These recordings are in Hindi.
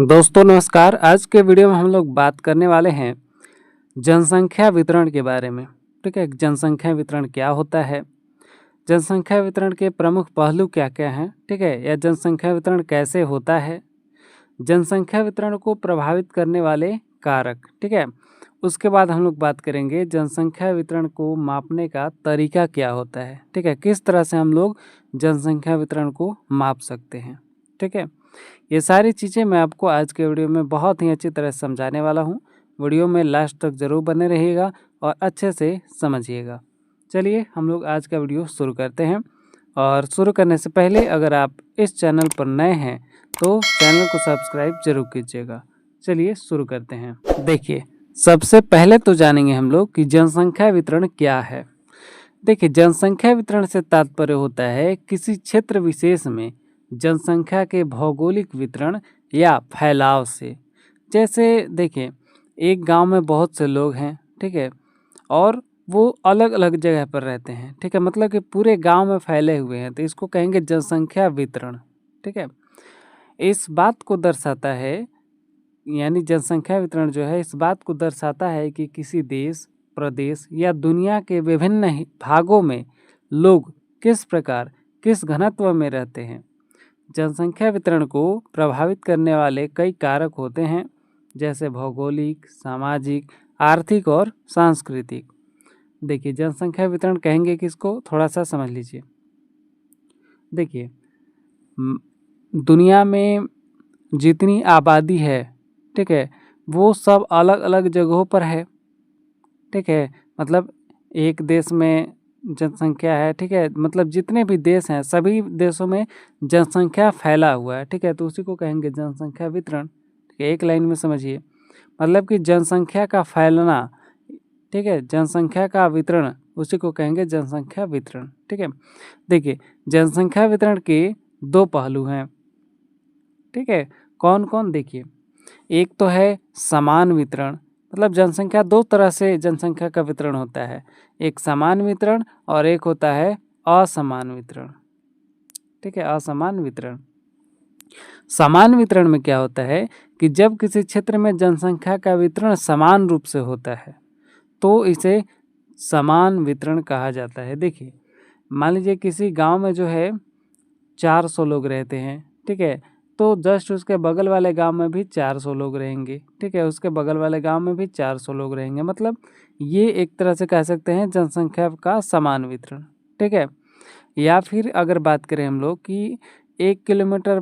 दोस्तों नमस्कार। आज के वीडियो में हम लोग बात करने वाले हैं जनसंख्या वितरण के बारे में। ठीक है, जनसंख्या वितरण क्या होता है, जनसंख्या वितरण के प्रमुख पहलू क्या क्या हैं, ठीक है, या जनसंख्या वितरण कैसे होता है, जनसंख्या वितरण को प्रभावित करने वाले कारक। ठीक है, उसके बाद हम लोग बात करेंगे जनसंख्या वितरण को मापने का तरीका क्या होता है। ठीक है, किस तरह से हम लोग जनसंख्या वितरण को माप सकते हैं। ठीक है, ये सारी चीज़ें मैं आपको आज के वीडियो में बहुत ही अच्छी तरह से समझाने वाला हूँ। वीडियो में लास्ट तक ज़रूर बने रहिएगा और अच्छे से समझिएगा। चलिए हम लोग आज का वीडियो शुरू करते हैं। और शुरू करने से पहले अगर आप इस चैनल पर नए हैं तो चैनल को सब्सक्राइब जरूर कीजिएगा। चलिए शुरू करते हैं। देखिए, सबसे पहले तो जानेंगे हम लोग कि जनसंख्या वितरण क्या है। देखिए, जनसंख्या वितरण से तात्पर्य होता है किसी क्षेत्र विशेष में जनसंख्या के भौगोलिक वितरण या फैलाव से। जैसे देखिए, एक गांव में बहुत से लोग हैं, ठीक है, और वो अलग अलग जगह पर रहते हैं। ठीक है, मतलब कि पूरे गांव में फैले हुए हैं, तो इसको कहेंगे जनसंख्या वितरण। ठीक है, इस बात को दर्शाता है, यानी जनसंख्या वितरण जो है इस बात को दर्शाता है कि किसी देश, प्रदेश या दुनिया के विभिन्न भागों में लोग किस प्रकार, किस घनत्व में रहते हैं। जनसंख्या वितरण को प्रभावित करने वाले कई कारक होते हैं, जैसे भौगोलिक, सामाजिक, आर्थिक और सांस्कृतिक। देखिए, जनसंख्या वितरण कहेंगे किसको, थोड़ा सा समझ लीजिए। देखिए, दुनिया में जितनी आबादी है, ठीक है, वो सब अलग अलग जगहों पर है। ठीक है, मतलब एक देश में जनसंख्या है, ठीक है, मतलब जितने भी देश हैं सभी देशों में जनसंख्या फैला हुआ है। ठीक है, तो उसी को कहेंगे जनसंख्या वितरण। ठीक है, एक लाइन में समझिए, मतलब कि जनसंख्या का फैलना, ठीक है, जनसंख्या का वितरण, उसी को कहेंगे जनसंख्या वितरण। ठीक है, देखिए, जनसंख्या वितरण के दो पहलू हैं। ठीक है, कौन कौन, देखिए, एक तो है समान वितरण, मतलब जनसंख्या दो तरह से जनसंख्या का वितरण होता है, एक समान वितरण और एक होता है असमान वितरण। ठीक है, असमान वितरण। समान वितरण में क्या होता है कि जब किसी क्षेत्र में जनसंख्या का वितरण समान रूप से होता है तो इसे समान वितरण कहा जाता है। देखिए, मान लीजिए किसी गांव में जो है 400 लोग रहते हैं, ठीक है, तो जस्ट उसके बगल वाले गांव में भी 400 लोग रहेंगे। ठीक है, उसके बगल वाले गांव में भी 400 लोग रहेंगे, मतलब ये एक तरह से कह सकते हैं जनसंख्या का समान वितरण। ठीक है, या फिर अगर बात करें हम लोग कि 1 किलोमीटर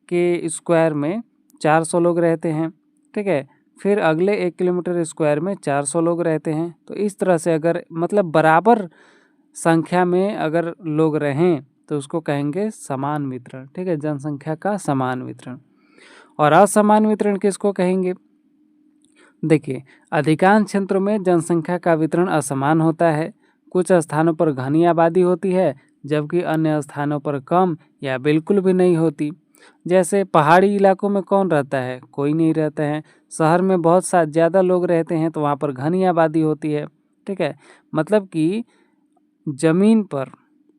के स्क्वायर में 400 लोग रहते हैं, ठीक है, फिर अगले 1 किलोमीटर स्क्वायर में 400 लोग रहते हैं, तो इस तरह से अगर मतलब बराबर संख्या में अगर लोग रहें तो उसको कहेंगे समान वितरण। ठीक है, जनसंख्या का समान वितरण। और असमान वितरण किसको कहेंगे, देखिए, अधिकांश क्षेत्रों में जनसंख्या का वितरण असमान होता है। कुछ स्थानों पर घनी आबादी होती है जबकि अन्य स्थानों पर कम या बिल्कुल भी नहीं होती। जैसे पहाड़ी इलाकों में कौन रहता है, कोई नहीं रहता है। शहर में बहुत ज़्यादा लोग रहते हैं तो वहाँ पर घनी आबादी होती है। ठीक है, मतलब कि ज़मीन पर,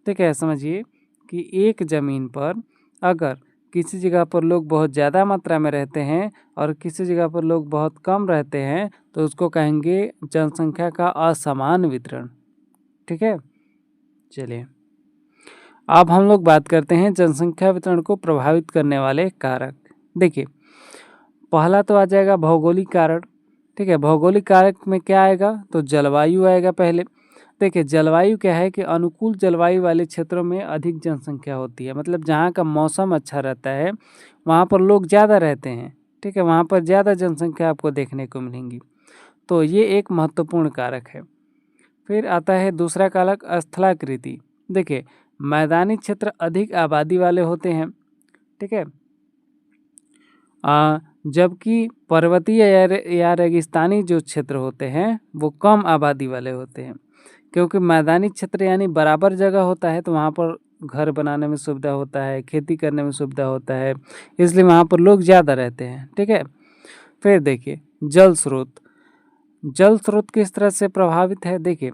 ठीक है, समझिए कि एक ज़मीन पर अगर किसी जगह पर लोग बहुत ज़्यादा मात्रा में रहते हैं और किसी जगह पर लोग बहुत कम रहते हैं तो उसको कहेंगे जनसंख्या का असमान वितरण। ठीक है, चलिए अब हम लोग बात करते हैं जनसंख्या वितरण को प्रभावित करने वाले कारक। देखिए, पहला तो आ जाएगा भौगोलिक कारक। ठीक है, भौगोलिक कारक में क्या आएगा, तो जलवायु आएगा पहले। देखिए, जलवायु क्या है कि अनुकूल जलवायु वाले क्षेत्रों में अधिक जनसंख्या होती है, मतलब जहाँ का मौसम अच्छा रहता है वहाँ पर लोग ज़्यादा रहते हैं। ठीक है, वहाँ पर ज़्यादा जनसंख्या आपको देखने को मिलेंगी, तो ये एक महत्वपूर्ण कारक है। फिर आता है दूसरा कारक स्थलाकृति। देखिए, मैदानी क्षेत्र अधिक आबादी वाले होते हैं, ठीक है, जबकि पर्वतीय या रेगिस्तानी जो क्षेत्र होते हैं वो कम आबादी वाले होते हैं। क्योंकि मैदानी क्षेत्र यानी बराबर जगह होता है तो वहाँ पर घर बनाने में सुविधा होता है, खेती करने में सुविधा होता है, इसलिए वहाँ पर लोग ज़्यादा रहते हैं। ठीक है, फिर देखिए जल स्रोत। जल स्रोत किस तरह से प्रभावित है, देखिए,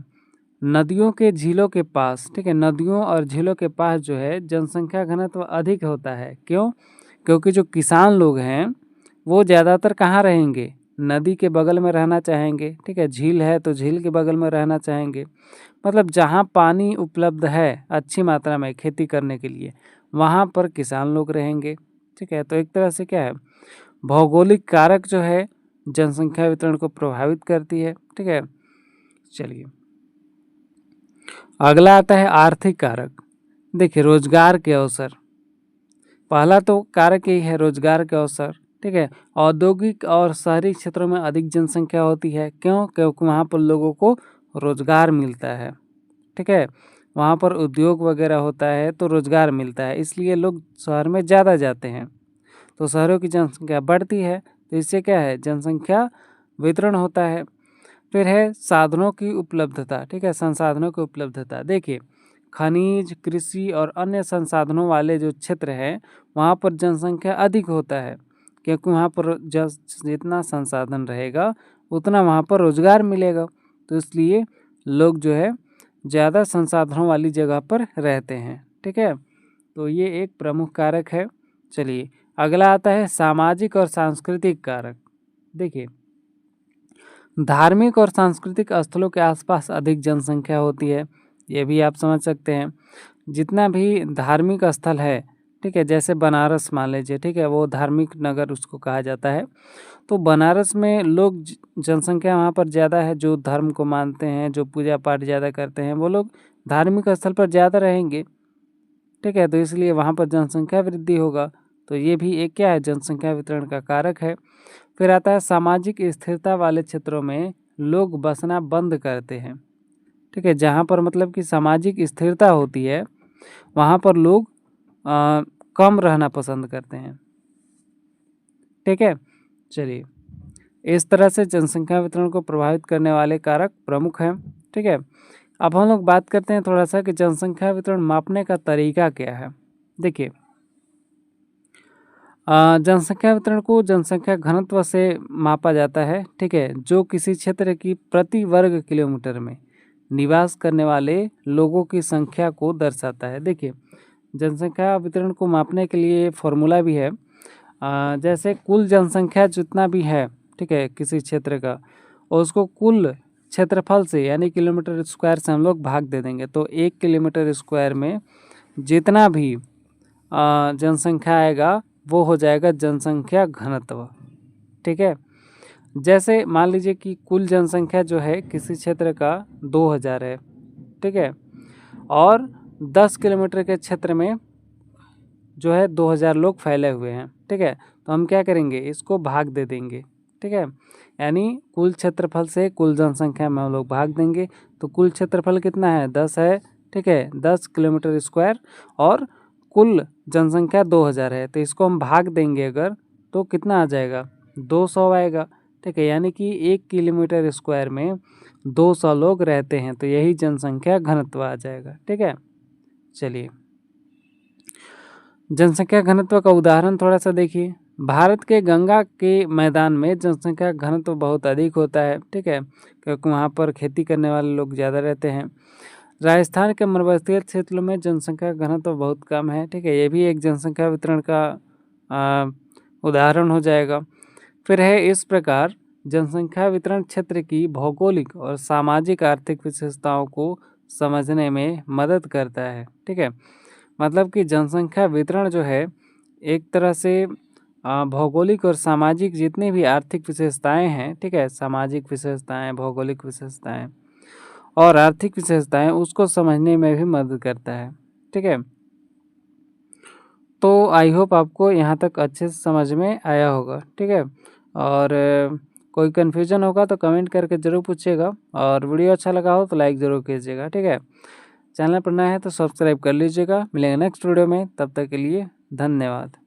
नदियों के झीलों के पास, ठीक है, नदियों और झीलों के पास जो है जनसंख्या घनत्व अधिक होता है। क्यों, क्योंकि जो किसान लोग हैं वो ज़्यादातर कहाँ रहेंगे, नदी के बगल में रहना चाहेंगे, ठीक है, झील है तो झील के बगल में रहना चाहेंगे, मतलब जहाँ पानी उपलब्ध है अच्छी मात्रा में खेती करने के लिए वहाँ पर किसान लोग रहेंगे, ठीक है। तो एक तरह से क्या है, भौगोलिक कारक जो है जनसंख्या वितरण को प्रभावित करती है, ठीक है। चलिए अगला आता है आर्थिक कारक। देखिए रोजगार के अवसर, पहला तो कारक यही है रोजगार के अवसर, ठीक है। औद्योगिक और शहरी क्षेत्रों में अधिक जनसंख्या होती है, क्यों, क्योंकि वहाँ पर लोगों को रोजगार मिलता है, ठीक है, वहाँ पर उद्योग वगैरह होता है तो रोजगार मिलता है, इसलिए लोग शहर में ज़्यादा जाते हैं, तो शहरों की जनसंख्या बढ़ती है, तो इससे क्या है जनसंख्या वितरण होता है। फिर है साधनों की उपलब्धता, ठीक है, संसाधनों की उपलब्धता। देखिए खनिज, कृषि और अन्य संसाधनों वाले जो क्षेत्र हैं वहाँ पर जनसंख्या अधिक होता है, क्योंकि वहाँ पर जितना संसाधन रहेगा उतना वहाँ पर रोजगार मिलेगा, तो इसलिए लोग जो है ज़्यादा संसाधनों वाली जगह पर रहते हैं, ठीक है। तो ये एक प्रमुख कारक है। चलिए अगला आता है सामाजिक और सांस्कृतिक कारक। देखिए धार्मिक और सांस्कृतिक स्थलों के आसपास अधिक जनसंख्या होती है, ये भी आप समझ सकते हैं। जितना भी धार्मिक स्थल है, ठीक है, जैसे बनारस मान लीजिए, ठीक है, वो धार्मिक नगर उसको कहा जाता है, तो बनारस में लोग जनसंख्या वहाँ पर ज़्यादा है, जो धर्म को मानते हैं, जो पूजा पाठ ज़्यादा करते हैं, वो लोग धार्मिक स्थल पर ज़्यादा रहेंगे, ठीक है, तो इसलिए वहाँ पर जनसंख्या वृद्धि होगा, तो ये भी एक क्या है जनसंख्या वितरण का कारक है। फिर आता है सामाजिक स्थिरता वाले क्षेत्रों में लोग बसना बंद करते हैं, ठीक है, जहाँ पर मतलब कि सामाजिक स्थिरता होती है वहाँ पर लोग कम रहना पसंद करते हैं, ठीक है। चलिए इस तरह से जनसंख्या वितरण को प्रभावित करने वाले कारक प्रमुख हैं, ठीक है। अब हम लोग बात करते हैं थोड़ा सा कि जनसंख्या वितरण मापने का तरीका क्या है। देखिए जनसंख्या वितरण को जनसंख्या घनत्व से मापा जाता है, ठीक है, जो किसी क्षेत्र की प्रति वर्ग किलोमीटर में निवास करने वाले लोगों की संख्या को दर्शाता है। देखिए जनसंख्या वितरण को मापने के लिए फॉर्मूला भी है, जैसे कुल जनसंख्या जितना भी है, ठीक है, किसी क्षेत्र का, और उसको कुल क्षेत्रफल से यानी किलोमीटर स्क्वायर से हम लोग भाग दे देंगे, तो 1 किलोमीटर स्क्वायर में जितना भी जनसंख्या आएगा वो हो जाएगा जनसंख्या घनत्व, ठीक है। जैसे मान लीजिए कि कुल जनसंख्या जो है किसी क्षेत्र का 2000 है, ठीक है, और 10 किलोमीटर के क्षेत्र में जो है 2000 लोग फैले हुए हैं, ठीक है, तो हम क्या करेंगे इसको भाग दे देंगे, ठीक है, यानी कुल क्षेत्रफल से कुल जनसंख्या में हम लोग भाग देंगे, तो कुल क्षेत्रफल कितना है 10 है, ठीक है, 10 किलोमीटर स्क्वायर, और कुल जनसंख्या 2000 है, तो इसको हम भाग देंगे अगर तो कितना आ जाएगा 200 आएगा, ठीक है, यानी कि 1 किलोमीटर स्क्वायर में 200 लोग रहते हैं, तो यही जनसंख्या घनत्व आ जाएगा, ठीक है। चलिए जनसंख्या घनत्व का उदाहरण थोड़ा सा देखिए। भारत के गंगा के मैदान में जनसंख्या घनत्व बहुत अधिक होता है, ठीक है, क्योंकि वहाँ पर खेती करने वाले लोग ज़्यादा रहते हैं। राजस्थान के मरुस्थलीय क्षेत्रों में जनसंख्या घनत्व बहुत कम है, ठीक है, ये भी एक जनसंख्या वितरण का उदाहरण हो जाएगा। फिर है इस प्रकार जनसंख्या वितरण क्षेत्र की भौगोलिक और सामाजिक आर्थिक विशेषताओं को समझने में मदद करता है, ठीक है, मतलब कि जनसंख्या वितरण जो है एक तरह से भौगोलिक और सामाजिक जितनी भी आर्थिक विशेषताएं हैं, ठीक है, सामाजिक विशेषताएं, भौगोलिक विशेषताएं और आर्थिक विशेषताएं उसको समझने में भी मदद करता है, ठीक है। तो आई होप आपको यहाँ तक अच्छे से समझ में आया होगा, ठीक है, और कोई कन्फ्यूजन होगा तो कमेंट करके ज़रूर पूछिएगा, और वीडियो अच्छा लगा हो तो लाइक ज़रूर कीजिएगा, ठीक है। चैनल पर नया है तो सब्सक्राइब कर लीजिएगा। मिलेंगे नेक्स्ट वीडियो में, तब तक के लिए धन्यवाद।